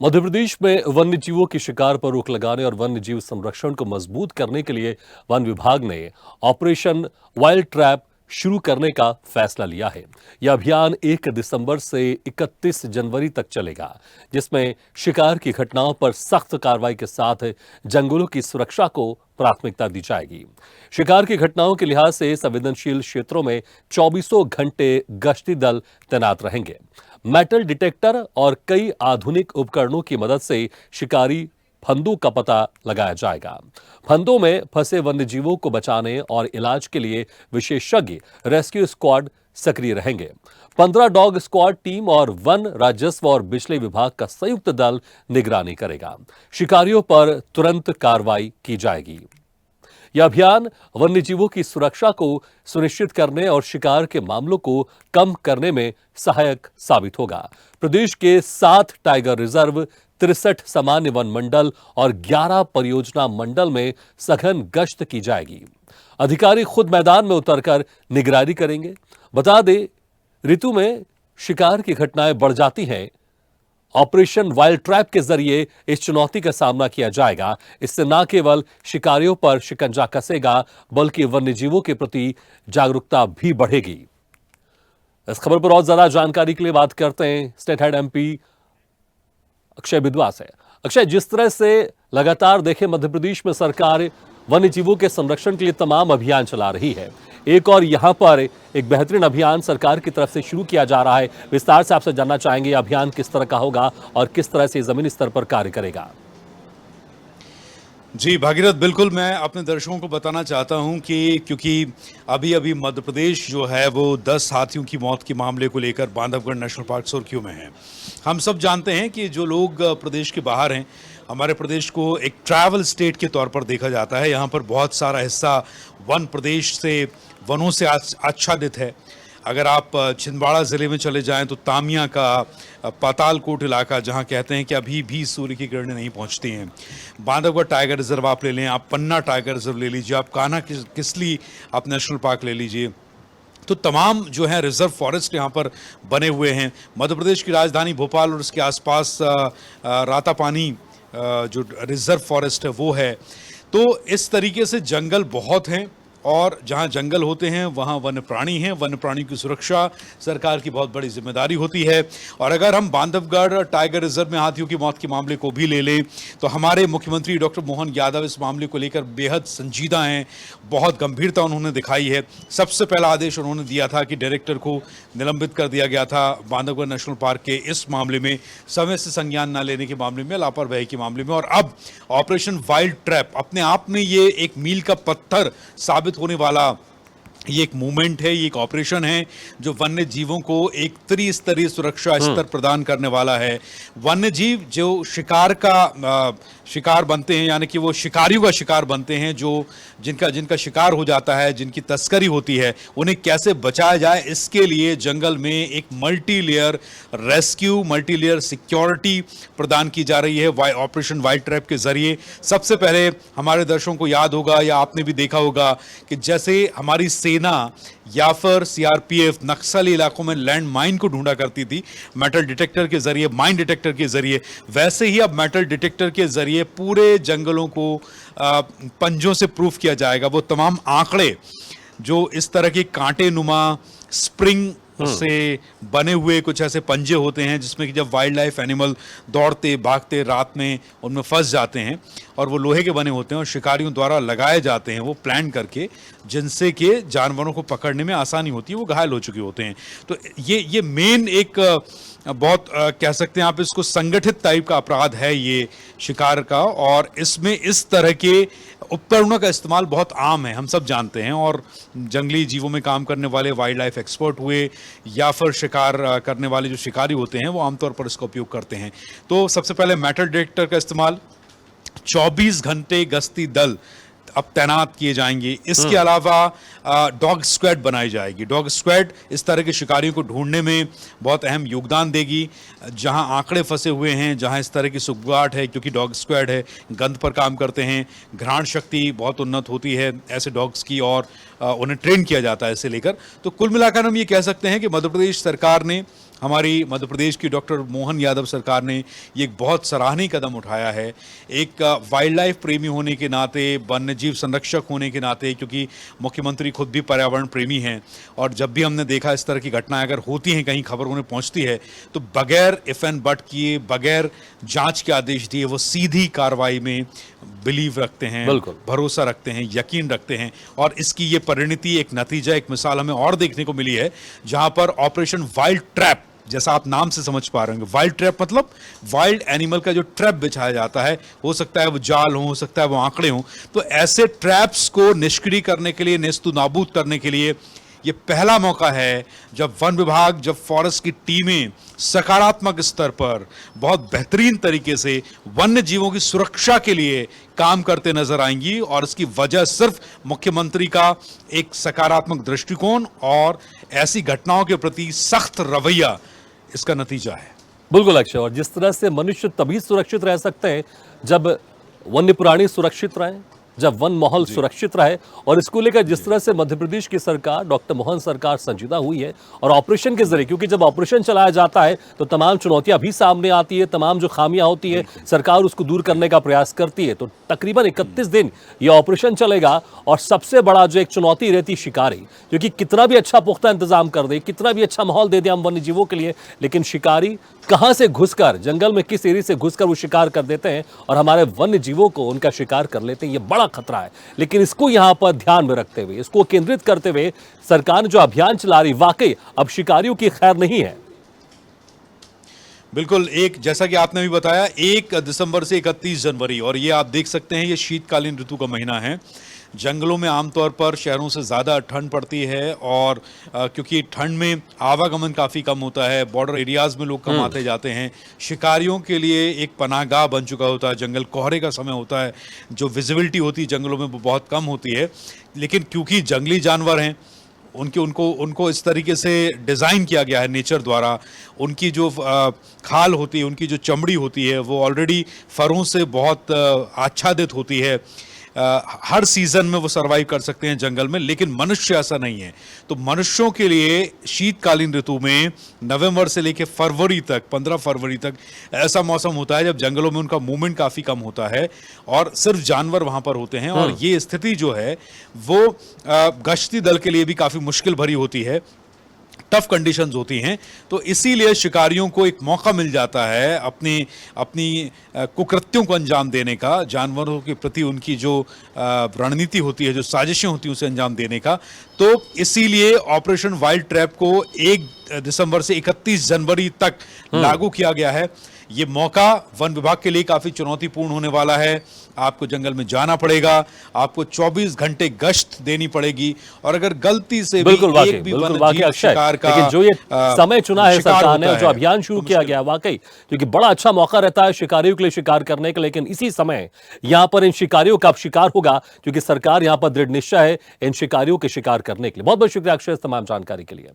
मध्य प्रदेश में वन्य जीवों की शिकार पर रोक लगाने और वन्य जीव संरक्षण को मजबूत करने के लिए वन विभाग ने ऑपरेशन वाइल्ड ट्रैप शुरू करने का फैसला लिया है। यह अभियान 1 दिसंबर से 31 जनवरी तक चलेगा, जिसमें शिकार की घटनाओं पर सख्त कार्रवाई के साथ जंगलों की सुरक्षा को प्राथमिकता दी जाएगी। शिकार की घटनाओं के लिहाज से संवेदनशील क्षेत्रों में चौबीसों घंटे गश्ती दल तैनात रहेंगे। मेटल डिटेक्टर और कई आधुनिक उपकरणों की मदद से शिकारी फंदों का पता लगाया जाएगा। फंदों में फंसे वन्यजीवों को बचाने और इलाज के लिए विशेषज्ञ रेस्क्यू स्क्वाड सक्रिय रहेंगे। 15 डॉग स्क्वाड टीम और वन, राजस्व और बिजली विभाग का संयुक्त दल निगरानी करेगा। शिकारियों पर तुरंत कार्रवाई की जाएगी। यह अभियान वन्यजीवों की सुरक्षा को सुनिश्चित करने और शिकार के मामलों को कम करने में सहायक साबित होगा। प्रदेश के 7 टाइगर रिजर्व, 63 सामान्य वन मंडल और 11 परियोजना मंडल में सघन गश्त की जाएगी। अधिकारी खुद मैदान में उतरकर निगरानी करेंगे। बता दें, ऋतु में शिकार की घटनाएं बढ़ जाती हैं। ऑपरेशन वाइल्ड ट्रैप के जरिए इस चुनौती का सामना किया जाएगा। इससे न केवल शिकारियों पर शिकंजा कसेगा, बल्कि वन्यजीवों के प्रति जागरूकता भी बढ़ेगी। इस खबर पर और ज्यादा जानकारी के लिए बात करते हैं स्टेट हेड एमपी अक्षय विधवा से। अक्षय, जिस तरह से लगातार देखें मध्य प्रदेश में सरकार वन्य जीवों के संरक्षण के लिए तमाम अभियान चला रही है, एक और यहां पर एक बेहतरीन अभियान सरकार की तरफ से शुरू किया जा रहा है। विस्तार से आपसे जानना चाहेंगे यह अभियान किस तरह का होगा और किस तरह से जमीनी स्तर पर कार्य करेगा। जी भागीरथ, बिल्कुल मैं अपने दर्शकों को बताना चाहता हूं कि क्योंकि अभी अभी मध्य प्रदेश जो है वो 10 हाथियों की मौत के मामले को लेकर बांधवगढ़ नेशनल पार्क सुर्खियों में है। हम सब जानते हैं कि जो लोग प्रदेश के बाहर हैं, हमारे प्रदेश को एक ट्रैवल स्टेट के तौर पर देखा जाता है। यहाँ पर बहुत सारा हिस्सा वन प्रदेश से, वनों से आच्छादित है। अगर आप छिंदवाड़ा ज़िले में चले जाएं तो तामिया का पातालकोट इलाका, जहां कहते हैं कि अभी भी सूर्य की किरणें नहीं पहुंचती हैं। बांधवगढ़ टाइगर रिजर्व आप ले लें, आप पन्ना टाइगर रिजर्व ले लीजिए, आप कान्हा किसली आप नेशनल पार्क ले लीजिए, तो तमाम जो है रिजर्व फॉरेस्ट यहाँ पर बने हुए हैं। मध्य प्रदेश की राजधानी भोपाल और उसके आसपास रातापानी जो रिजर्व फॉरेस्ट है वो है। तो इस तरीके से जंगल बहुत हैं, और जहाँ जंगल होते हैं वहाँ वन्य प्राणी हैं। वन्य प्राणी की सुरक्षा सरकार की बहुत बड़ी जिम्मेदारी होती है। और अगर हम बांधवगढ़ टाइगर रिजर्व में हाथियों की मौत के मामले को भी ले लें तो हमारे मुख्यमंत्री डॉक्टर मोहन यादव इस मामले को लेकर बेहद संजीदा हैं। बहुत गंभीरता उन्होंने दिखाई है। सबसे पहला आदेश उन्होंने दिया था कि डायरेक्टर को निलंबित कर दिया गया था बांधवगढ़ नेशनल पार्क के इस मामले में, समय से संज्ञान न लेने के मामले में, लापरवाही के मामले में। और अब ऑपरेशन वाइल्ड ट्रैप अपने आप में ये एक मील का पत्थर साबित होने वाला ये एक मूवमेंट है, ये एक ऑपरेशन है जो वन्य जीवों को एक त्रिस्तरीय सुरक्षा स्तर प्रदान करने वाला है। वन्य जीव जो शिकार बनते हैं, यानी कि वो शिकारियों का शिकार बनते हैं, जो जिनका शिकार हो जाता है, जिनकी तस्करी होती है, उन्हें कैसे बचाया जाए, इसके लिए जंगल में एक multi layer rescue, multi layer security प्रदान की जा रही है ऑपरेशन वाइल्ड ट्रैप के जरिए। सबसे पहले हमारे दर्शकों को याद होगा या आपने भी देखा होगा कि जैसे हमारी सेना या फिर सीआरपीएफ नक्सली इलाकों में लैंड माइन को ढूंढा करती थी मेटल डिटेक्टर के जरिए, माइन डिटेक्टर के जरिए, वैसे ही अब मेटल डिटेक्टर के जरिए पूरे जंगलों को पंजों से प्रूफ किया जाएगा। वो तमाम आंकड़े जो इस तरह के कांटे नुमा स्प्रिंग से बने हुए कुछ ऐसे पंजे होते हैं, जिसमें कि जब वाइल्ड लाइफ एनिमल दौड़ते भागते रात में उनमें फंस जाते हैं, और वो लोहे के बने होते हैं और शिकारियों द्वारा लगाए जाते हैं वो प्लान करके, जिनसे कि जानवरों को पकड़ने में आसानी होती है, वो घायल हो चुके होते हैं। तो ये मेन एक बहुत कह सकते हैं आप इसको संगठित टाइप का अपराध है ये शिकार का, और इसमें इस तरह के उपकरणों का इस्तेमाल बहुत आम है, हम सब जानते हैं। और जंगली जीवों में काम करने वाले वाइल्ड लाइफ एक्सपर्ट हुए या फिर शिकार करने वाले जो शिकारी होते हैं वो आमतौर पर इसका उपयोग करते हैं। तो सबसे पहले मेटल डिटेक्टर का इस्तेमाल, 24 घंटे गश्ती दल अब तैनात किए जाएंगे। इसके अलावा डॉग स्क्वाड बनाई जाएगी। डॉग स्क्वाड इस तरह के शिकारियों को ढूंढने में बहुत अहम योगदान देगी। जहां आंकड़े फंसे हुए हैं, जहां इस तरह की सुगबुगाहट है, क्योंकि डॉग स्क्वाड है, गंध पर काम करते हैं, घ्राण शक्ति बहुत उन्नत होती है ऐसे डॉग्स की, और उन्हें ट्रेन किया जाता है इसे लेकर। तो कुल मिलाकर हम ये कह सकते हैं कि मध्य प्रदेश सरकार ने हमारी मध्य प्रदेश की डॉक्टर मोहन यादव सरकार ने ये एक बहुत सराहनीय कदम उठाया है। एक वाइल्ड लाइफ प्रेमी होने के नाते, वन्य जीव संरक्षक होने के नाते, क्योंकि मुख्यमंत्री खुद भी पर्यावरण प्रेमी हैं, और जब भी हमने देखा इस तरह की घटनाएं अगर होती हैं, कहीं खबर उन्हें पहुंचती है, तो बगैर इफ एंड बट किए, बगैर जांच के आदेश दिए वो सीधी कार्रवाई में बिलीव रखते हैं, बिल्कुल। भरोसा रखते हैं, यकीन रखते हैं। और इसकी ये परिणति, एक नतीजा, एक मिसाल हमें और देखने को मिली है, जहां पर ऑपरेशन वाइल्ड ट्रैप, जैसा आप नाम से समझ पा रहे होंगे, वाइल्ड ट्रैप मतलब वाइल्ड एनिमल का जो ट्रैप बिछाया जाता है, हो सकता है वो जाल हो सकता है वो आंकड़े हों, तो ऐसे ट्रैप्स को निष्क्रिय करने के लिए, नेस्तु नाबूद करने के लिए ये पहला मौका है जब वन विभाग, जब फॉरेस्ट की टीमें सकारात्मक स्तर पर बहुत बेहतरीन तरीके से वन्य जीवों की सुरक्षा के लिए काम करते नजर आएंगी। और इसकी वजह सिर्फ मुख्यमंत्री का एक सकारात्मक दृष्टिकोण और ऐसी घटनाओं के प्रति सख्त रवैया इसका नतीजा है। बिल्कुल अक्षय, और जिस तरह से मनुष्य तभी सुरक्षित रह सकते हैं जब वन्य प्राणी सुरक्षित रहें, जब वन माहौल सुरक्षित रहे, और इसको लेकर जिस तरह से मध्य प्रदेश की सरकार, डॉक्टर मोहन सरकार संजीदा हुई है, और ऑपरेशन के जरिए, क्योंकि जब ऑपरेशन चलाया जाता है तो तमाम चुनौतियां भी सामने आती है, तमाम जो खामियां होती है सरकार उसको दूर करने का प्रयास करती है। तो तकरीबन 31 दिन ये ऑपरेशन चलेगा, और सबसे बड़ा जो एक चुनौती रहती है शिकारी, क्योंकि कितना भी अच्छा पुख्ता इंतजाम कर दे, कितना भी अच्छा माहौल दे दे हम वन्य जीवों के लिए, लेकिन शिकारी कहां से घुसकर, जंगल में किस एरिया से घुसकर वो शिकार कर देते हैं और हमारे वन्य जीवों को उनका शिकार कर लेते हैं, ये बड़ा खतरा है। लेकिन इसको यहां पर ध्यान में रखते हुए, इसको केंद्रित करते हुए सरकार ने जो अभियान चला रही, वाकई अब शिकारियों की खैर नहीं है। बिल्कुल, एक जैसा कि आपने भी बताया, 1 दिसंबर से 31 जनवरी, और ये आप देख सकते हैं ये शीतकालीन ऋतु का महीना है। जंगलों में आमतौर पर शहरों से ज़्यादा ठंड पड़ती है, और क्योंकि ठंड में आवागमन काफ़ी कम होता है, बॉर्डर एरियाज़ में लोग कम आते जाते हैं, शिकारियों के लिए एक पनाहगाह बन चुका होता है जंगल। कोहरे का समय होता है, जो विजिबिलिटी होती है जंगलों में वो बहुत कम होती है। लेकिन क्योंकि जंगली जानवर हैं, उनको इस तरीके से डिज़ाइन किया गया है नेचर द्वारा, उनकी जो खाल होती है, उनकी जो चमड़ी होती है, वो ऑलरेडी फरों से बहुत आच्छादित होती है। हर सीजन में वो सरवाइव कर सकते हैं जंगल में, लेकिन मनुष्य ऐसा नहीं है। तो मनुष्यों के लिए शीतकालीन ऋतु में नवंबर से लेकर फरवरी तक, 15 फरवरी तक ऐसा मौसम होता है जब जंगलों में उनका मूवमेंट काफ़ी कम होता है और सिर्फ जानवर वहाँ पर होते हैं। और ये स्थिति जो है वो गश्ती दल के लिए भी काफ़ी मुश्किल भरी होती है, टफ कंडीशंस होती हैं। तो इसीलिए शिकारियों को एक मौका मिल जाता है अपनी कुकृत्यों को अंजाम देने का, जानवरों के प्रति उनकी जो रणनीति होती है, जो साजिशें होती हैं, उसे अंजाम देने का। तो इसीलिए ऑपरेशन वाइल्ड ट्रैप को 1 दिसंबर से 31 जनवरी तक लागू किया गया है। ये मौका वन विभाग के लिए काफ़ी चुनौतीपूर्ण होने वाला है। आपको जंगल में जाना पड़ेगा, आपको 24 घंटे गश्त देनी पड़ेगी, और अगर गलती से भी एक भी वन्यजीव शिकार का लेकिन जो ये समय चुना है सरकार ने, जो अभियान शुरू किया गया, वाकई क्योंकि बड़ा अच्छा मौका रहता है शिकारियों के लिए शिकार करने का, लेकिन इसी समय यहां पर इन शिकारियों का शिकार होगा, क्योंकि सरकार यहां पर दृढ़ निश्चय है इन शिकारियों के शिकार करने के लिए। बहुत बहुत शुक्रिया अक्षय इस तमाम जानकारी के लिए।